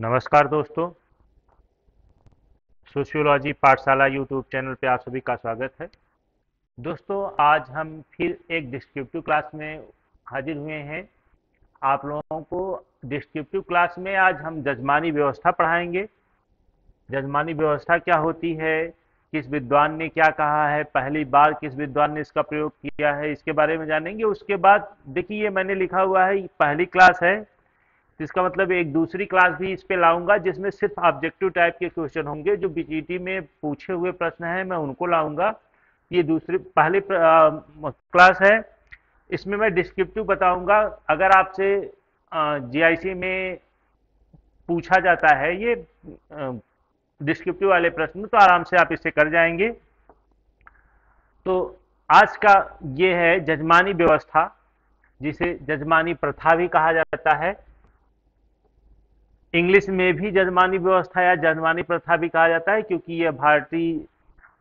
नमस्कार दोस्तों। सोशियोलॉजी पाठशाला यूट्यूब चैनल पे आप सभी का स्वागत है। दोस्तों, आज हम फिर एक डिस्क्रिप्टिव क्लास में हाजिर हुए हैं। आप लोगों को डिस्क्रिप्टिव क्लास में आज हम जजमानी व्यवस्था पढ़ाएंगे। जजमानी व्यवस्था क्या होती है, किस विद्वान ने क्या कहा है, पहली बार किस विद्वान ने इसका प्रयोग किया है, इसके बारे में जानेंगे। उसके बाद देखिए, मैंने लिखा हुआ है पहली क्लास है, तो इसका मतलब एक दूसरी क्लास भी इस पे लाऊंगा जिसमें सिर्फ ऑब्जेक्टिव टाइप के क्वेश्चन होंगे। जो बीटीटी में पूछे हुए प्रश्न हैं मैं उनको लाऊंगा। ये दूसरी पहली क्लास है। इसमें मैं डिस्क्रिप्टिव बताऊंगा। अगर आपसे जीआईसी में पूछा जाता है ये डिस्क्रिप्टिव वाले प्रश्न, तो आराम से आप इसे कर जाएंगे। तो आज का ये है जजमानी व्यवस्था, जिसे जजमानी प्रथा भी कहा जाता है। इंग्लिश में भी जजमानी व्यवस्था या जजमानी प्रथा भी कहा जाता है, क्योंकि यह भारतीय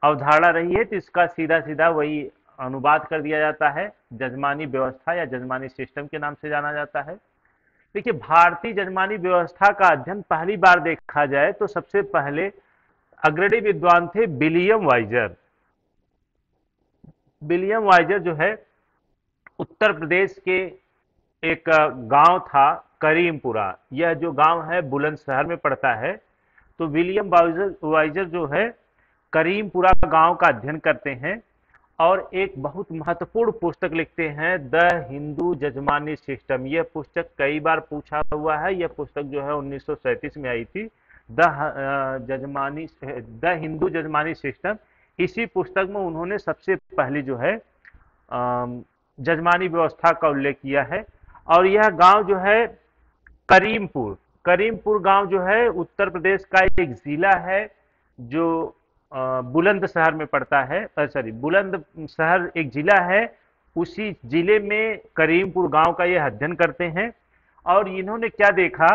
अवधारणा रही है, तो इसका सीधा सीधा वही अनुवाद कर दिया जाता है। जजमानी व्यवस्था या जजमानी सिस्टम के नाम से जाना जाता है। देखिए, भारतीय जजमानी व्यवस्था का अध्ययन पहली बार देखा जाए तो सबसे पहले अग्रणी विद्वान थे विलियम वाइजर। विलियम वाइजर जो है उत्तर प्रदेश के एक गांव था करीमपुरा। यह जो गांव है बुलंदशहर में पड़ता है। तो विलियम वाइजर जो है करीमपुरा गांव का अध्ययन करते हैं और एक बहुत महत्वपूर्ण पुस्तक लिखते हैं, द हिंदू जजमानी सिस्टम। यह पुस्तक कई बार पूछा हुआ है। यह पुस्तक जो है 1937 में आई थी, द हिंदू जजमानी सिस्टम। इसी पुस्तक में उन्होंने सबसे पहली जो है जजमानी व्यवस्था का उल्लेख किया है। और यह गांव जो है करीमपुर, करीमपुर गांव जो है उत्तर प्रदेश का एक जिला है जो बुलंदशहर में पड़ता है। सॉरी, बुलंदशहर एक जिला है, उसी जिले में करीमपुर गांव का यह अध्ययन करते हैं। और इन्होंने क्या देखा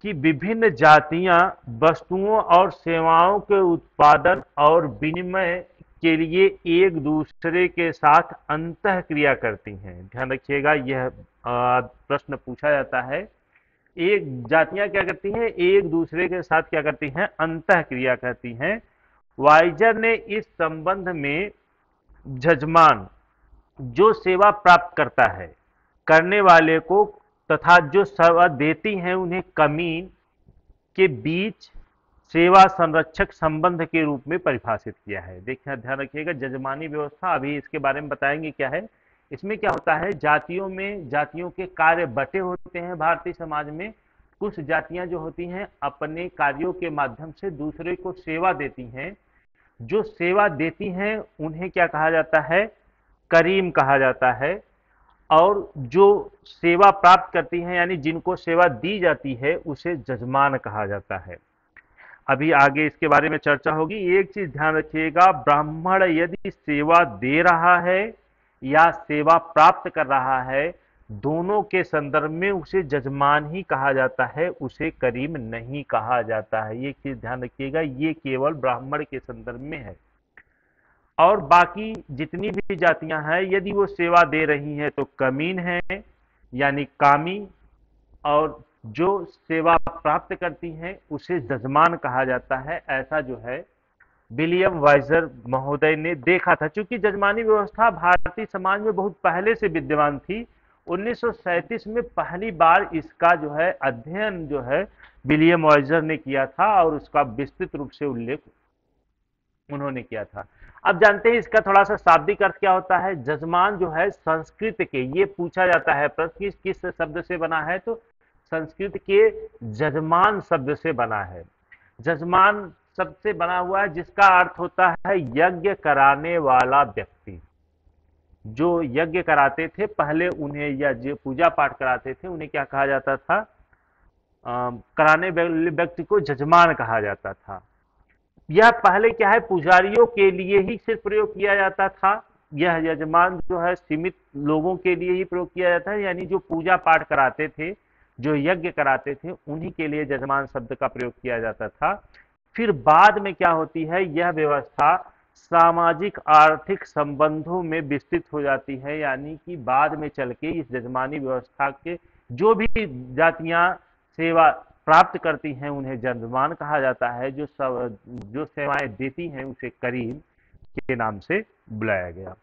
कि विभिन्न जातियां वस्तुओं और सेवाओं के उत्पादन और विनिमय के लिए एक दूसरे के साथ अंतः क्रिया करती हैं। ध्यान रखिएगा, यह प्रश्न पूछा जाता है। एक जातियां क्या करती हैं, एक दूसरे के साथ क्या करती हैं, अंतः क्रिया करती हैं। वाइजर ने इस संबंध में जजमान जो सेवा प्राप्त करता है करने वाले को तथा जो सेवा देती हैं उन्हें कमीन के बीच सेवा संरक्षक संबंध के रूप में परिभाषित किया है। देखिए, ध्यान रखिएगा, जजमानी व्यवस्था अभी इसके बारे में बताएंगे क्या है। इसमें क्या होता है, जातियों में जातियों के कार्य बटे होते हैं। भारतीय समाज में कुछ जातियां जो होती हैं अपने कार्यों के माध्यम से दूसरे को सेवा देती हैं। जो सेवा देती हैं उन्हें क्या कहा जाता है, करीम कहा जाता है। और जो सेवा प्राप्त करती हैं यानी जिनको सेवा दी जाती है उसे जजमान कहा जाता है। अभी आगे इसके बारे में चर्चा होगी। एक चीज ध्यान रखिएगा, ब्राह्मण यदि सेवा दे रहा है या सेवा प्राप्त कर रहा है, दोनों के संदर्भ में उसे जजमान ही कहा जाता है, उसे करीम नहीं कहा जाता है। ये चीज ध्यान रखिएगा, ये केवल ब्राह्मण के संदर्भ में है। और बाकी जितनी भी जातियां हैं यदि वो सेवा दे रही हैं तो कमीन है यानी कामी, और जो सेवा प्राप्त करती हैं उसे जजमान कहा जाता है। ऐसा जो है विलियम वाइजर महोदय ने देखा था। चूंकि जजमानी व्यवस्था भारतीय समाज में बहुत पहले से विद्यमान थी, 1937 में पहली बार इसका जो है अध्ययन जो है विलियम वाइजर ने किया था और उसका विस्तृत रूप से उल्लेख उन्होंने किया था। अब जानते हैं इसका थोड़ा सा शाब्दिक अर्थ क्या होता है। जजमान जो है संस्कृत के, ये पूछा जाता है प्रश्न किस शब्द से बना है, तो संस्कृत के जजमान शब्द से बना है। जजमान शब्द से बना हुआ है जिसका अर्थ होता है यज्ञ कराने वाला व्यक्ति। जो यज्ञ कराते थे पहले उन्हें, या जो पूजा पाठ कराते थे उन्हें क्या कहा जाता था, कराने वाले व्यक्ति को जजमान कहा जाता था। यह पहले क्या है, पुजारियों के लिए ही सिर्फ प्रयोग किया जाता था। यह यजमान जो है सीमित लोगों के लिए ही प्रयोग किया जाता है, यानी जो पूजा पाठ कराते थे, जो यज्ञ कराते थे, उन्हीं के लिए जजमान शब्द का प्रयोग किया जाता था। फिर बाद में क्या होती है, यह व्यवस्था सामाजिक आर्थिक संबंधों में विस्तृत हो जाती है। यानी कि बाद में चल के इस जजमानी व्यवस्था के जो भी जातियां सेवा प्राप्त करती हैं उन्हें जजमान कहा जाता है। जो सेवाएं देती हैं उसे करीम के नाम से बुलाया गया।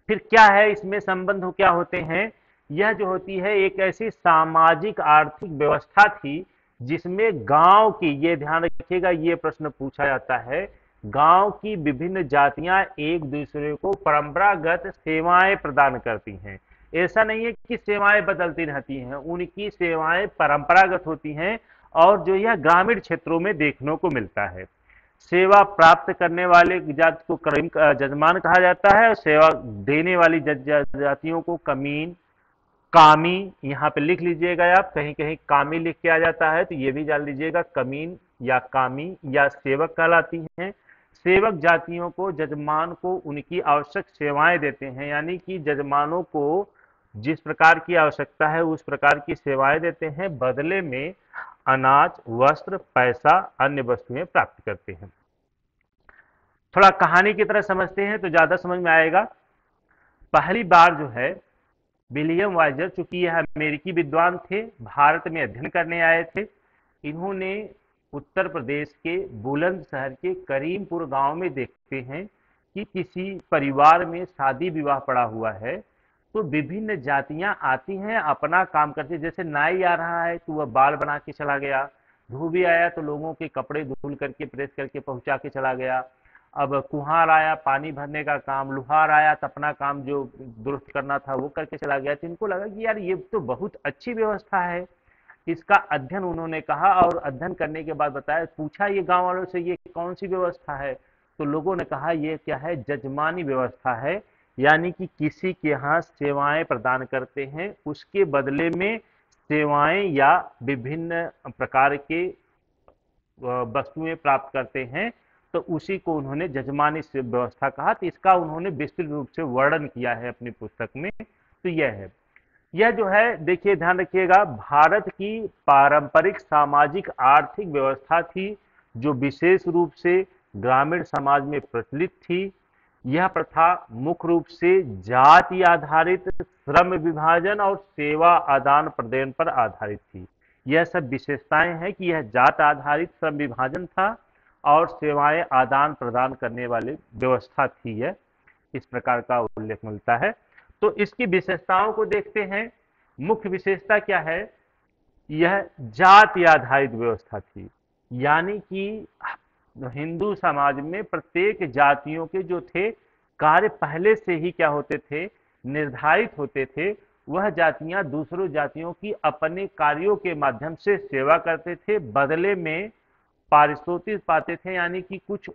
फिर क्या है इसमें संबंध क्या होते हैं? यह जो होती है एक ऐसी सामाजिक आर्थिक व्यवस्था थी जिसमें गांव की, ये ध्यान रखिएगा, ये प्रश्न पूछा जाता है, गांव की विभिन्न जातियां एक दूसरे को परंपरागत सेवाएं प्रदान करती हैं। ऐसा नहीं है कि सेवाएं बदलती रहती हैं, उनकी सेवाएं परंपरागत होती हैं और जो यह ग्रामीण क्षेत्रों में देखने को मिलता है। सेवा प्राप्त करने वाले जाति को करीम जजमान कहा जाता है और सेवा देने वाली जातियों को कमीन, कामी, यहाँ पे लिख लीजिएगा आप, कहीं कहीं कामी लिख के आ जाता है तो ये भी जान लीजिएगा, कमीन या कामी या सेवक कहलाती हैं। सेवक जातियों को जजमान को उनकी आवश्यक सेवाएं देते हैं, यानी कि जजमानों को जिस प्रकार की आवश्यकता है उस प्रकार की सेवाएं देते हैं, बदले में अनाज, वस्त्र, पैसा, अन्य वस्तुएं प्राप्त करते हैं। थोड़ा कहानी की तरह समझते हैं तो ज्यादा समझ में आएगा। पहली बार जो है विलियम वाइजर, चूंकि यह अमेरिकी विद्वान थे, भारत में अध्ययन करने आए थे, इन्होंने उत्तर प्रदेश के बुलंदशहर के करीमपुर गांव में देखते हैं कि किसी परिवार में शादी विवाह पड़ा हुआ है तो विभिन्न जातियां आती हैं, अपना काम करती, जैसे नाई आ रहा है तो वह बाल बना के चला गया, धोबी आया तो लोगों के कपड़े धुल करके प्रेस करके पहुंचा के चला गया, अब कुम्हार आया पानी भरने का काम, लुहार आया तो अपना काम जो दुरुस्त करना था वो करके चला गया। तो इनको लगा कि यार ये तो बहुत अच्छी व्यवस्था है। इसका अध्ययन उन्होंने कहा और अध्ययन करने के बाद बताया, पूछा ये गांव वालों से ये कौन सी व्यवस्था है, तो लोगों ने कहा ये क्या है, जजमानी व्यवस्था है, यानी कि किसी के यहाँ सेवाएं प्रदान करते हैं, उसके बदले में सेवाएं या विभिन्न प्रकार के वस्तुएं प्राप्त करते हैं, तो उसी को उन्होंने जजमानी से व्यवस्था कहा। तो इसका उन्होंने विस्तृत रूप से वर्णन किया है अपनी पुस्तक में। तो यह है, यह जो है देखिए ध्यान रखिएगा, भारत की पारंपरिक सामाजिक आर्थिक व्यवस्था थी जो विशेष रूप से ग्रामीण समाज में प्रचलित थी। यह प्रथा मुख्य रूप से जाति आधारित श्रम विभाजन और सेवा आदान प्रदान पर आधारित थी। यह सब विशेषताएं हैं कि यह जात आधारित श्रम विभाजन था और सेवाएं आदान प्रदान करने वाली व्यवस्था थी। यह इस प्रकार का उल्लेख मिलता है। तो इसकी विशेषताओं को देखते हैं। मुख्य विशेषता क्या है, यह जाति आधारित व्यवस्था थी, यानी कि हिंदू समाज में प्रत्येक जातियों के जो थे कार्य पहले से ही क्या होते थे, निर्धारित होते थे। वह जातियां दूसरों जातियों की अपने कार्यों के माध्यम से सेवा करते थे, बदले में पारितोषिक पाते थे, यानी कि कुछ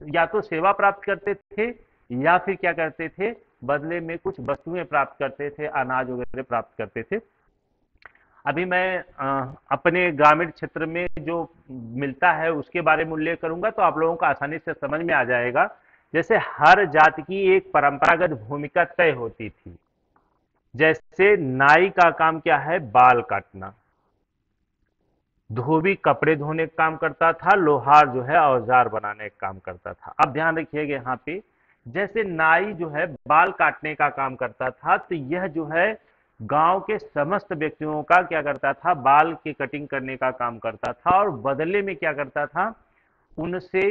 या तो सेवा प्राप्त करते थे या फिर क्या करते थे, बदले में कुछ वस्तुएं प्राप्त करते थे, अनाज वगैरह प्राप्त करते थे। अभी मैं अपने ग्रामीण क्षेत्र में जो मिलता है उसके बारे में उल्लेख करूंगा तो आप लोगों को आसानी से समझ में आ जाएगा। जैसे हर जाति की एक परंपरागत भूमिका तय होती थी। जैसे नाई का काम क्या है, बाल काटना, धोबी कपड़े धोने का काम करता था, लोहार जो है औजार बनाने का काम करता था। अब ध्यान रखिएगा यहाँ पे, जैसे नाई जो है बाल काटने का काम करता था, तो यह जो है गांव के समस्त व्यक्तियों का क्या करता था, बाल की कटिंग करने का काम करता था और बदले में क्या करता था, उनसे,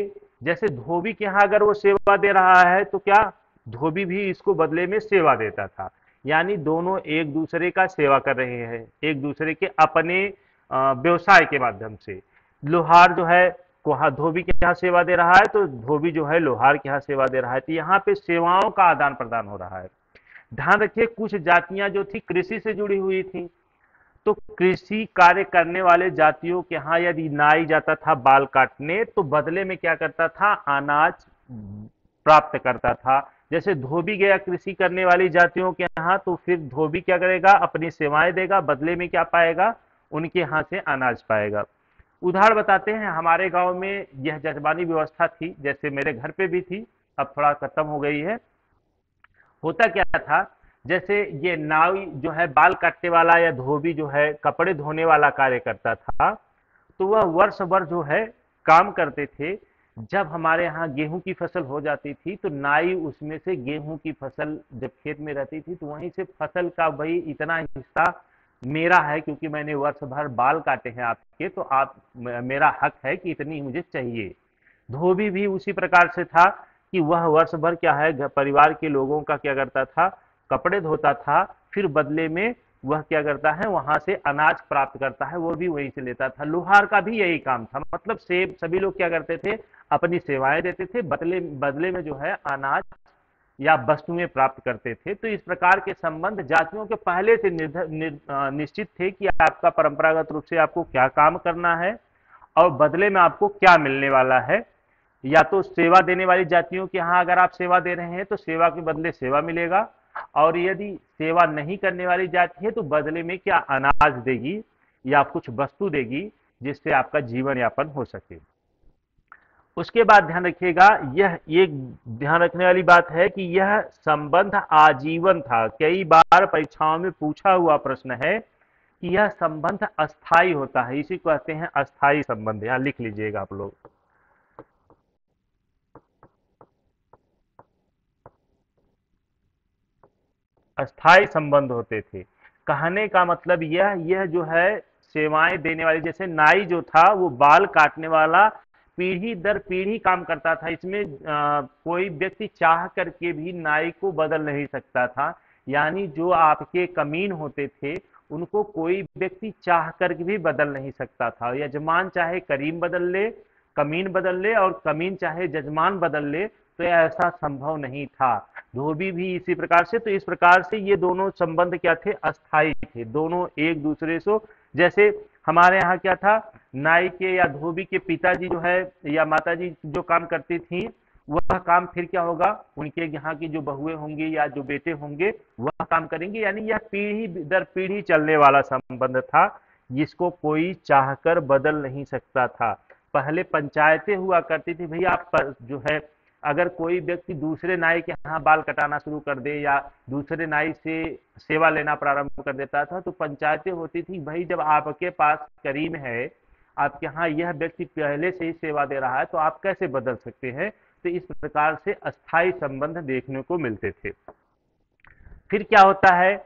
जैसे धोबी के यहाँ अगर वो सेवा दे रहा है तो क्या धोबी भी इसको बदले में सेवा देता था, यानी दोनों एक दूसरे का सेवा कर रहे हैं, एक दूसरे के अपने व्यवसाय के माध्यम से। लोहार जो है धोबी के यहाँ सेवा दे रहा है तो धोबी जो है लोहार के यहाँ सेवा दे रहा है। तो यहाँ पे सेवाओं का आदान प्रदान हो रहा है। ध्यान रखिए, कुछ जातियां जो थी कृषि से जुड़ी हुई थी, तो कृषि कार्य करने वाले जातियों के यहाँ यदि नाई जाता था बाल काटने तो बदले में क्या करता था, अनाज प्राप्त करता था। जैसे धोबी गया कृषि करने वाली जातियों के यहाँ तो फिर धोबी क्या करेगा, अपनी सेवाएं देगा, बदले में क्या पाएगा, उनके यहाँ से अनाज पाएगा। उदाहरण बताते हैं, हमारे गांव में यह जजमानी व्यवस्था थी, जैसे मेरे घर पे भी थी, अब थोड़ा खत्म हो गई है। होता क्या था, जैसे ये नाई जो है बाल काटने वाला या धोबी जो है कपड़े धोने वाला कार्य करता था, तो वह वर्ष भर जो है काम करते थे। जब हमारे यहाँ गेहूं की फसल हो जाती थी तो नाई उसमें से गेहूं की फसल जब खेत में रहती थी तो वहीं से फसल का भाई इतना हिस्सा मेरा है क्योंकि मैंने वर्ष भर बाल काटे हैं आपके, तो आप मेरा हक है कि इतनी मुझे चाहिए। धोबी भी उसी प्रकार से था कि वह वर्ष भर क्या है परिवार के लोगों का क्या करता था, कपड़े धोता था, फिर बदले में वह क्या करता है वहां से अनाज प्राप्त करता है, वो भी वहीं से लेता था। लोहार का भी यही काम था, मतलब सेब सभी लोग क्या करते थे, अपनी सेवाएं देते थे, बदले बदले में जो है अनाज या वस्तुएं प्राप्त करते थे। तो इस प्रकार के संबंध जातियों के पहले से निश्चित थे कि आपका परंपरागत रूप से आपको क्या काम करना है और बदले में आपको क्या मिलने वाला है। या तो सेवा देने वाली जातियों के यहाँ अगर आप सेवा दे रहे हैं तो सेवा के बदले सेवा मिलेगा, और यदि सेवा नहीं करने वाली जाति है तो बदले में क्या अनाज देगी या कुछ वस्तु देगी जिससे आपका जीवन यापन हो सके। उसके बाद ध्यान रखिएगा, यह एक ध्यान रखने वाली बात है कि यह संबंध आजीवन था। कई बार परीक्षाओं में पूछा हुआ प्रश्न है कि यह संबंध अस्थाई होता है, इसी को कहते हैं अस्थाई संबंध। यहां लिख लीजिएगा आप लोग, अस्थाई संबंध होते थे। कहने का मतलब यह जो है सेवाएं देने वाली, जैसे नाई जो था वो बाल काटने वाला पीढ़ी दर पीढ़ी काम करता था। इसमें कोई व्यक्ति चाह करके भी नाई को बदल नहीं सकता था, यानी जो आपके कमीन होते थे उनको कोई व्यक्ति चाह करके भी बदल नहीं सकता था। यजमान चाहे करीम बदल ले, कमीन बदल ले, और कमीन चाहे जजमान बदल ले, तो ऐसा संभव नहीं था। धोबी भी इसी प्रकार से। तो इस प्रकार से ये दोनों संबंध क्या थे, अस्थाई थे, दोनों एक दूसरे से। जैसे हमारे यहाँ क्या था, नाई के या धोबी के पिताजी जो है या माताजी जो काम करती थी वह काम फिर क्या होगा, उनके यहाँ की जो बहुएं होंगी या जो बेटे होंगे वह काम करेंगे। यानी यह पीढ़ी दर पीढ़ी चलने वाला संबंध था, जिसको कोई चाहकर बदल नहीं सकता था। पहले पंचायतें हुआ करती थी, भैया आप जो है अगर कोई व्यक्ति दूसरे नाई के यहाँ बाल कटाना शुरू कर दे या दूसरे नाई से सेवा लेना प्रारंभ कर देता था, तो पंचायतें होती थी, भाई जब आपके पास करीम है, आपके यहाँ यह व्यक्ति पहले से ही सेवा दे रहा है, तो आप कैसे बदल सकते हैं। तो इस प्रकार से अस्थाई संबंध देखने को मिलते थे। फिर क्या होता है,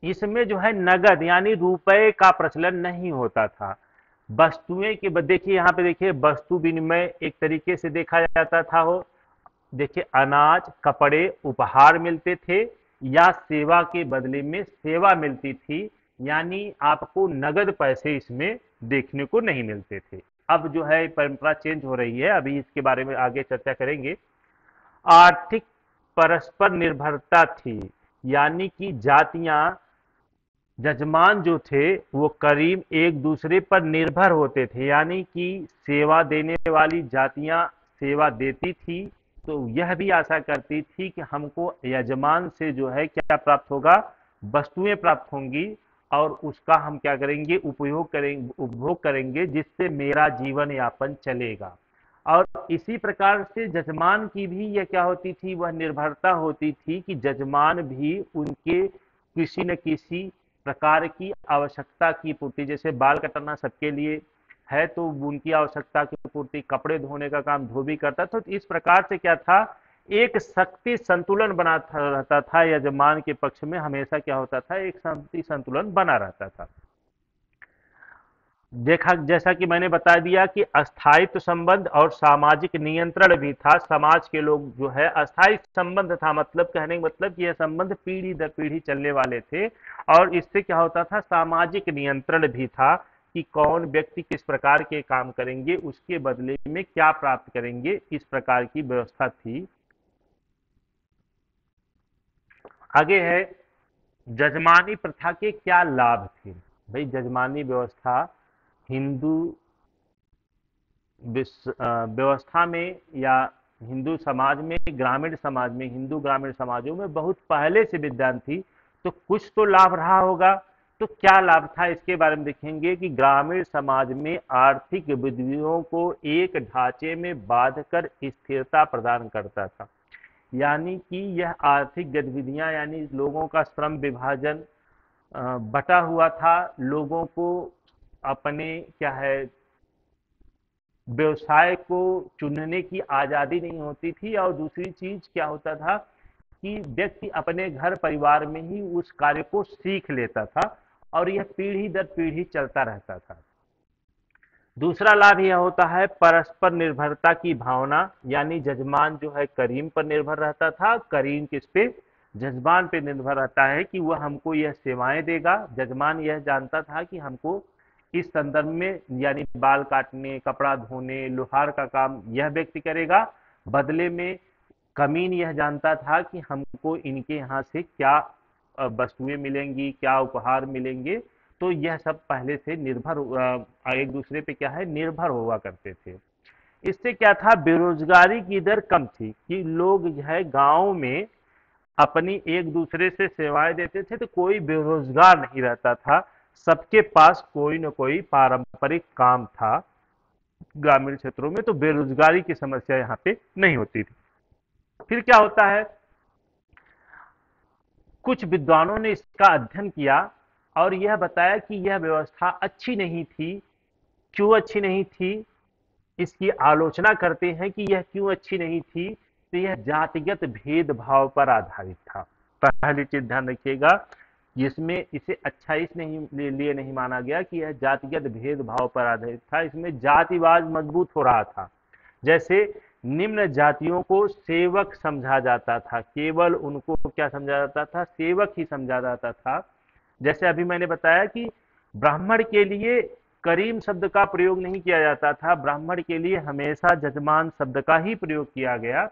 इसमें जो है नगद यानी रुपए का प्रचलन नहीं होता था। वस्तुएं के देखिए यहाँ पे देखिए, वस्तु विनिमय एक तरीके से देखा जाता था। हो देखिए, अनाज कपड़े उपहार मिलते थे या सेवा के बदले में सेवा मिलती थी, यानी आपको नगद पैसे इसमें देखने को नहीं मिलते थे। अब जो है परंपरा चेंज हो रही है, अभी इसके बारे में आगे चर्चा करेंगे। आर्थिक परस्पर निर्भरता थी, यानी कि जातियां, जजमान जो थे वो करीब एक दूसरे पर निर्भर होते थे, यानी कि सेवा देने वाली जातियां सेवा देती थी तो यह भी आशा करती थी कि हमको यजमान से जो है क्या प्राप्त होगा, वस्तुएं प्राप्त होंगी, और उसका हम क्या करेंगे, उपभोग करेंगे, जिससे मेरा जीवन यापन चलेगा। और इसी प्रकार से जजमान की भी यह क्या होती थी, वह निर्भरता होती थी कि जजमान भी उनके किसी न किसी प्रकार की आवश्यकता की पूर्ति, जैसे बाल कटाना सबके लिए है तो उनकी आवश्यकता की पूर्ति कपड़े धोने का काम धोबी करता था। तो इस प्रकार से क्या था, एक शक्ति संतुलन बना रहता था, यजमान के पक्ष में हमेशा क्या होता था, एक शक्ति संतुलन बना रहता था। देखा, जैसा कि मैंने बता दिया कि अस्थायित्व संबंध और सामाजिक नियंत्रण भी था। समाज के लोग जो है, अस्थायी संबंध था मतलब कहने का मतलब कि यह संबंध पीढ़ी दर पीढ़ी चलने वाले थे, और इससे क्या होता था, सामाजिक नियंत्रण भी था कि कौन व्यक्ति किस प्रकार के काम करेंगे, उसके बदले में क्या प्राप्त करेंगे, इस प्रकार की व्यवस्था थी। आगे है, जजमानी प्रथा के क्या लाभ थे। भाई जजमानी व्यवस्था हिंदू व्यवस्था में या हिंदू समाज में, ग्रामीण समाज में, हिंदू ग्रामीण समाजों में बहुत पहले से विद्यमान थी। तो कुछ तो लाभ रहा होगा, तो क्या लाभ था इसके बारे में देखेंगे कि ग्रामीण समाज में आर्थिक गतिविधियों को एक ढांचे में बांधकर स्थिरता प्रदान करता था। यानी कि यह आर्थिक गतिविधियां, यानी लोगों का श्रम विभाजन बटा हुआ था, लोगों को अपने क्या है व्यवसाय को चुनने की आज़ादी नहीं होती थी। और दूसरी चीज क्या होता था कि व्यक्ति अपने घर परिवार में ही उस कार्य को सीख लेता था, और यह पीढ़ी दर पीढ़ी चलता रहता था। दूसरा लाभ यह होता है परस्पर निर्भरता की भावना, यानी जजमान जो है करीम पर निर्भर रहता था, करीम किस पे, जजमान पे निर्भर रहता है कि वह हमको यह सेवाएं देगा। जजमान यह जानता था कि हमको इस संदर्भ में, यानी बाल काटने, कपड़ा धोने, लोहार का काम यह व्यक्ति करेगा, बदले में कमीन यह जानता था कि हमको इनके यहाँ से क्या वस्तुएं मिलेंगी, क्या उपहार मिलेंगे। तो यह सब पहले से निर्भर एक दूसरे पे क्या है, निर्भर हुआ करते थे। इससे क्या था, बेरोजगारी की दर कम थी कि लोग जो है गांव में अपनी एक दूसरे से सेवाएं देते थे, तो कोई बेरोजगार नहीं रहता था, सबके पास कोई न कोई पारंपरिक काम था। ग्रामीण क्षेत्रों में तो बेरोजगारी की समस्या यहाँ पे नहीं होती थी। फिर क्या होता है, कुछ विद्वानों ने इसका अध्ययन किया और यह बताया कि यह व्यवस्था अच्छी नहीं थी। क्यों अच्छी नहीं थी, इसकी आलोचना करते हैं कि यह क्यों अच्छी नहीं थी। तो यह जातिगत भेदभाव पर आधारित था। पहली चीज ध्यान रखिएगा, जिसमें इसे अच्छा लिए नहीं माना गया कि यह जातिगत भेदभाव पर आधारित था, इसमें जातिवाद मजबूत हो रहा था। जैसे निम्न जातियों को सेवक समझा जाता था, केवल उनको क्या समझा जाता था, सेवक ही समझा जाता था। जैसे अभी मैंने बताया कि ब्राह्मण के लिए करीम शब्द का प्रयोग नहीं किया जाता था, ब्राह्मण के लिए हमेशा जजमान शब्द का ही प्रयोग किया गया।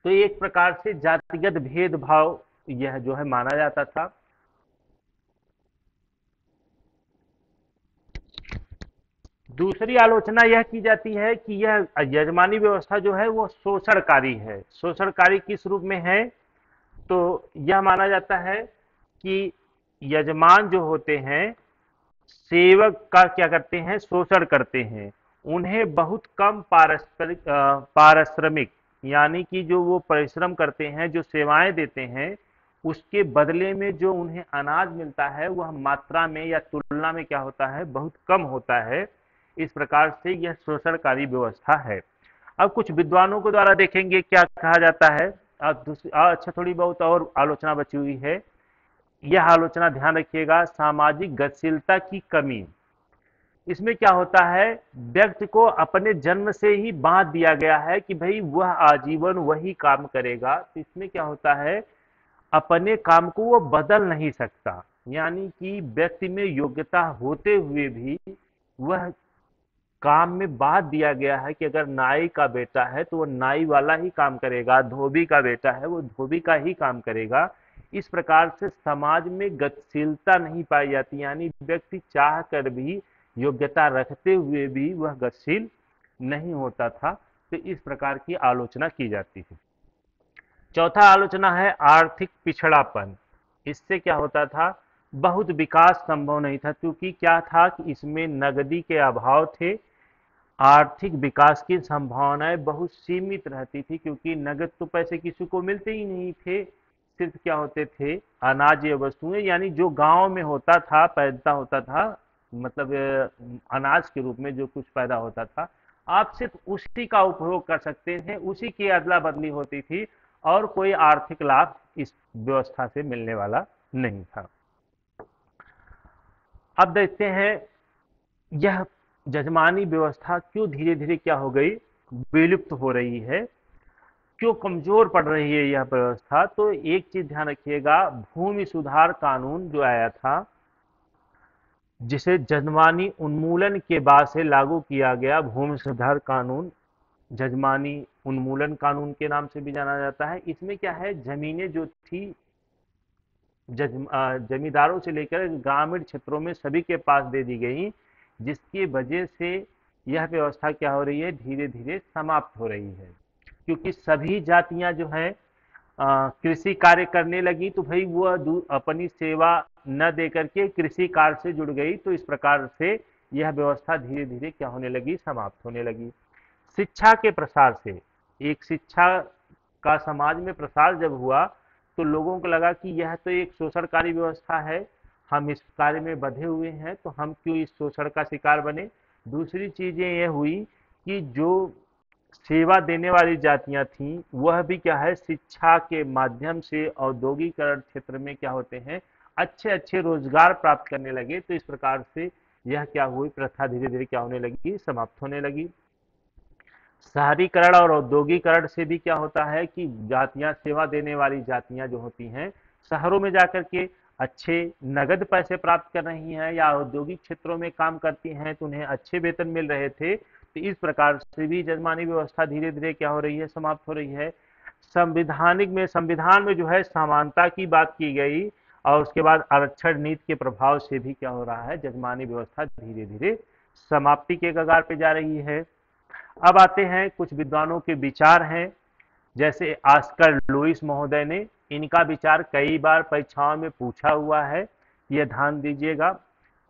तो एक प्रकार से जातिगत भेदभाव यह जो है माना जाता था। दूसरी आलोचना यह की जाती है कि यह यजमानी व्यवस्था जो है वो शोषणकारी है। शोषणकारी किस रूप में है, तो यह माना जाता है कि यजमान जो होते हैं सेवक का क्या करते हैं, शोषण करते हैं। उन्हें बहुत कम पारिश्रमिक, यानी कि जो वो परिश्रम करते हैं, जो सेवाएं देते हैं, उसके बदले में जो उन्हें अनाज मिलता है वह मात्रा में या तुलना में क्या होता है, बहुत कम होता है। इस प्रकार से यह शोषणकारी व्यवस्था है। अब कुछ विद्वानों के द्वारा देखेंगे क्या कहा जाता है। अच्छा, थोड़ी बहुत और आलोचना बची हुई है। यह आलोचना ध्यान रखिएगा, सामाजिक गतिशीलता की कमी। इसमें क्या होता है, व्यक्ति को अपने जन्म से ही बांध दिया गया है कि भाई वह आजीवन वही काम करेगा। तो इसमें क्या होता है, अपने काम को वो बदल नहीं सकता, यानी कि व्यक्ति में योग्यता होते हुए भी वह काम में बांध दिया गया है कि अगर नाई का बेटा है तो वो नाई वाला ही काम करेगा, धोबी का बेटा है वो धोबी का ही काम करेगा। इस प्रकार से समाज में गतिशीलता नहीं पाई जाती, यानी व्यक्ति चाह कर भी, योग्यता रखते हुए भी वह गतिशील नहीं होता था। तो इस प्रकार की आलोचना की जाती है। चौथा आलोचना है आर्थिक पिछड़ापन। इससे क्या होता था, बहुत विकास संभव नहीं था, क्योंकि क्या था कि इसमें नगदी के अभाव थे। आर्थिक विकास की संभावनाएं बहुत सीमित रहती थी, क्योंकि नगद तो पैसे किसी को मिलते ही नहीं थे। सिर्फ क्या होते थे, अनाज या वस्तुएं, यानी जो गांव में होता था, पैदा होता था, मतलब अनाज के रूप में जो कुछ पैदा होता था, आप सिर्फ उसी का उपभोग कर सकते थे, उसी की अदला बदली होती थी, और कोई आर्थिक लाभ इस व्यवस्था से मिलने वाला नहीं था। अब देखते हैं यह जजमानी व्यवस्था क्यों धीरे धीरे क्या हो गई, विलुप्त हो रही है, क्यों कमजोर पड़ रही है यह व्यवस्था। तो एक चीज ध्यान रखिएगा, भूमि सुधार कानून जो आया था, जिसे जजमानी उन्मूलन के बाद से लागू किया गया, भूमि सुधार कानून जजमानी उन्मूलन कानून के नाम से भी जाना जाता है। इसमें क्या है, जमीनें जो थी जमींदारों से लेकर ग्रामीण क्षेत्रों में सभी के पास दे दी गई, जिसकी वजह से यह व्यवस्था क्या हो रही है, धीरे धीरे समाप्त हो रही है। क्योंकि सभी जातियां जो है कृषि कार्य करने लगी, तो भाई वो अपनी सेवा न दे करके कृषि कार्य से जुड़ गई। तो इस प्रकार से यह व्यवस्था धीरे धीरे क्या होने लगी, समाप्त होने लगी। शिक्षा के प्रसार से, एक शिक्षा का समाज में प्रसार जब हुआ, तो लोगों को लगा कि यह तो एक शोषणकारी व्यवस्था है, हम इस कार्य में बंधे हुए हैं, तो हम क्यों इस शोषण का शिकार बने। दूसरी चीजें यह हुई कि जो सेवा देने वाली जातियां थीं, वह भी क्या है, शिक्षा के माध्यम से औद्योगिकरण क्षेत्र में क्या होते हैं, अच्छे अच्छे रोजगार प्राप्त करने लगे। तो इस प्रकार से यह क्या हुई, प्रथा धीरे धीरे क्या होने लगी, समाप्त होने लगी। शहरीकरण और औद्योगिकरण से भी क्या होता है कि जातियां, सेवा देने वाली जातियां जो होती हैं, शहरों में जाकर के अच्छे नगद पैसे प्राप्त कर रही हैं या औद्योगिक क्षेत्रों में काम करती हैं, तो उन्हें अच्छे वेतन मिल रहे थे। तो इस प्रकार से भी जजमानी व्यवस्था धीरे धीरे क्या हो रही है, समाप्त हो रही है। संविधान में जो है समानता की बात की गई, और उसके बाद आरक्षण नीति के प्रभाव से भी क्या हो रहा है, जजमानी व्यवस्था धीरे धीरे समाप्ति के कगार पे जा रही है। अब आते हैं कुछ विद्वानों के विचार हैं, जैसे ऑस्कर लुईस महोदय ने, इनका विचार कई बार परीक्षाओं में पूछा हुआ है। यह ध्यान दीजिएगा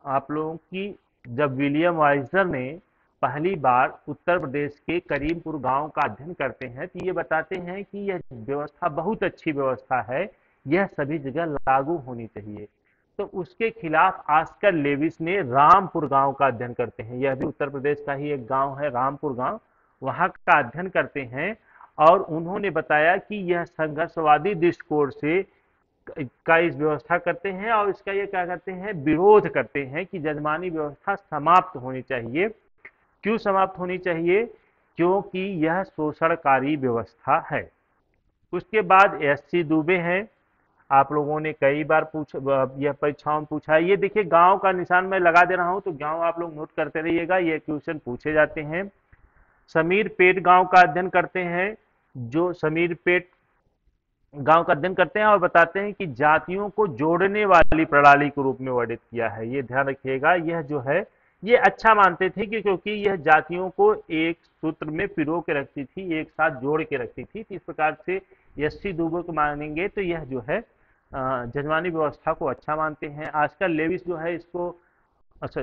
आप लोगों की, जब विलियम वाइजर ने पहली बार उत्तर प्रदेश के करीमपुर गांव का अध्ययन करते हैं, तो ये बताते हैं कि यह व्यवस्था बहुत अच्छी व्यवस्था है, यह सभी जगह लागू होनी चाहिए। तो उसके खिलाफ ऑस्कर लेविस ने रामपुर गांव का अध्ययन करते हैं, यह भी उत्तर प्रदेश का ही एक गांव है रामपुर गांव, वहां का अध्ययन करते हैं, और उन्होंने बताया कि यह संघर्षवादी दृष्टिकोण से का इस व्यवस्था करते हैं, और इसका ये क्या करते हैं, विरोध करते हैं कि जजमानी व्यवस्था समाप्त होनी चाहिए। क्यों समाप्त होनी चाहिए, क्योंकि यह शोषणकारी व्यवस्था है। उसके बाद एससी दुबे हैं, आप लोगों ने कई बार यह परीक्षाओं में पूछा है। ये देखिए गांव का निशान मैं लगा दे रहा हूं, तो गांव आप लोग नोट करते रहिएगा, ये क्वेश्चन पूछे जाते हैं। समीर पेट गांव का अध्ययन करते हैं, जो समीर पेट गांव का अध्ययन करते हैं और बताते हैं कि जातियों को जोड़ने वाली प्रणाली के रूप में वर्णित किया है। ये ध्यान रखिएगा, यह जो है ये अच्छा मानते थे कि क्योंकि यह जातियों को एक सूत्र में पिरो के रखती थी, एक साथ जोड़ के रखती थी। तो इस प्रकार से एससी दुबे को मानेंगे तो यह जो है जजमानी व्यवस्था को अच्छा मानते हैं। आजकल लेविस जो है इसको, अच्छा,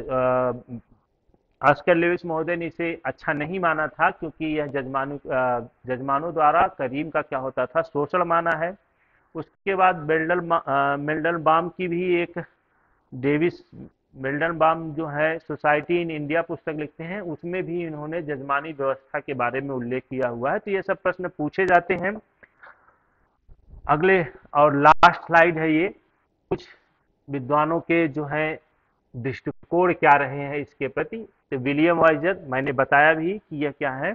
ऑस्कर लेविस महोदय ने इसे अच्छा नहीं माना था, क्योंकि यह जजमानों द्वारा करीम का क्या होता था, शोषण माना है। उसके बाद मेल्डनबाम की भी एक, डेविस मेल्डनबाम जो है सोसाइटी इन इंडिया पुस्तक लिखते हैं, उसमें भी इन्होंने जजमानी व्यवस्था के बारे में उल्लेख किया हुआ है। तो ये सब प्रश्न पूछे जाते हैं। अगले और लास्ट स्लाइड है ये, कुछ विद्वानों के जो है दृष्टिकोण क्या रहे हैं इसके प्रति। तो विलियम वाइजर, मैंने बताया भी कि यह क्या है,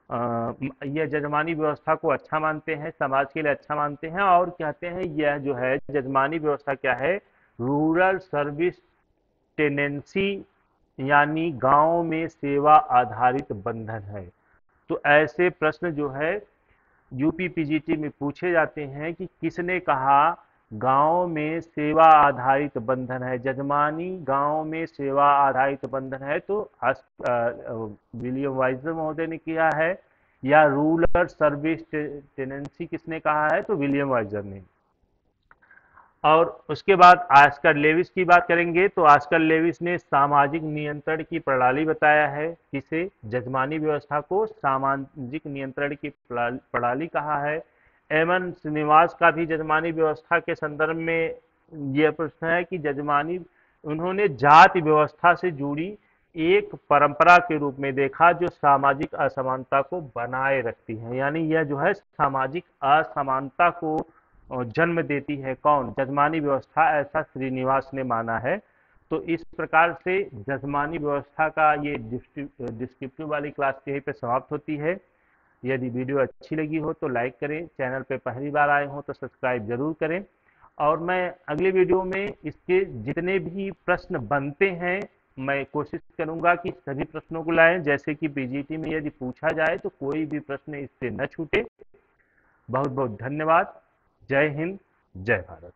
यह जजमानी व्यवस्था को अच्छा मानते हैं, समाज के लिए अच्छा मानते हैं, और कहते हैं यह जो है जजमानी व्यवस्था क्या है, रूरल सर्विस टेनेंसी, यानी गांव में सेवा आधारित बंधन है। तो ऐसे प्रश्न जो है यूपी पीजीटी में पूछे जाते हैं कि किसने कहा गांव में सेवा आधारित बंधन है, जजमानी गांव में सेवा आधारित बंधन है। तो विलियम वाइजर महोदय ने किया है, या रूरल सर्विस टेनेंसी किसने कहा है, तो विलियम वाइजर ने। और उसके बाद ऑस्कर लेविस की बात करेंगे, तो ऑस्कर लेविस ने सामाजिक नियंत्रण की प्रणाली बताया है, किसे, जजमानी व्यवस्था को सामाजिक नियंत्रण की प्रणाली कहा है। एमएन श्रीनिवास का भी जजमानी व्यवस्था के संदर्भ में यह प्रश्न है कि जजमानी उन्होंने जाति व्यवस्था से जुड़ी एक परंपरा के रूप में देखा, जो सामाजिक असमानता को बनाए रखती है, यानी यह जो है सामाजिक असमानता को जन्म देती है। कौन, जजमानी व्यवस्था, ऐसा श्रीनिवास ने माना है। तो इस प्रकार से जजमानी व्यवस्था का ये डिस्क्रिप्टिव वाली क्लास यहीं पे समाप्त होती है। यदि वीडियो अच्छी लगी हो तो लाइक करें, चैनल पे पहली बार आए हो तो सब्सक्राइब जरूर करें, और मैं अगले वीडियो में इसके जितने भी प्रश्न बनते हैं मैं कोशिश करूंगा कि सभी प्रश्नों को लाएं, जैसे कि पीजीटी में यदि पूछा जाए तो कोई भी प्रश्न इससे न छूटे। बहुत बहुत धन्यवाद। जय हिंद, जय भारत।